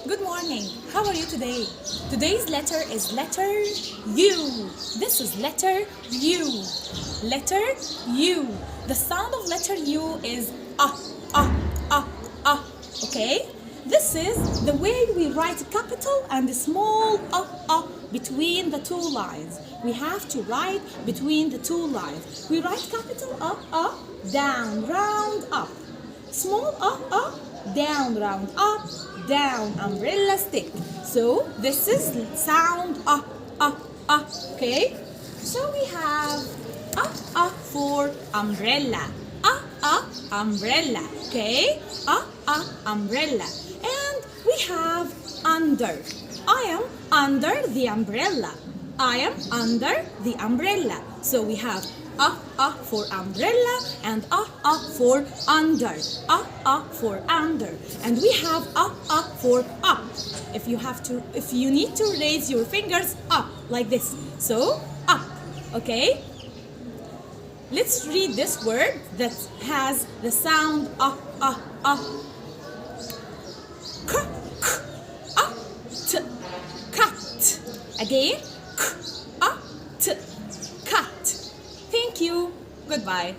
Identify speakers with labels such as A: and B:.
A: Good morning. How are you today? Today's letter is letter U. This is letter U. Letter U. The sound of letter U is ah, ah. Okay? This is the way we write capital and small between the two lines. We have to write between the two lines. We write capital down, round, up. Small down, round, up, down, umbrella stick. So this is sound okay? So we have for umbrella. Umbrella, okay? Umbrella. And we have under. I am under the umbrella. I am under the umbrella. So we have for umbrella and for under. For under. And we have for up. If you need to raise your fingers up like this. So up, okay? Let's read this word that has the sound cut. Again, cut. Thank you. Goodbye.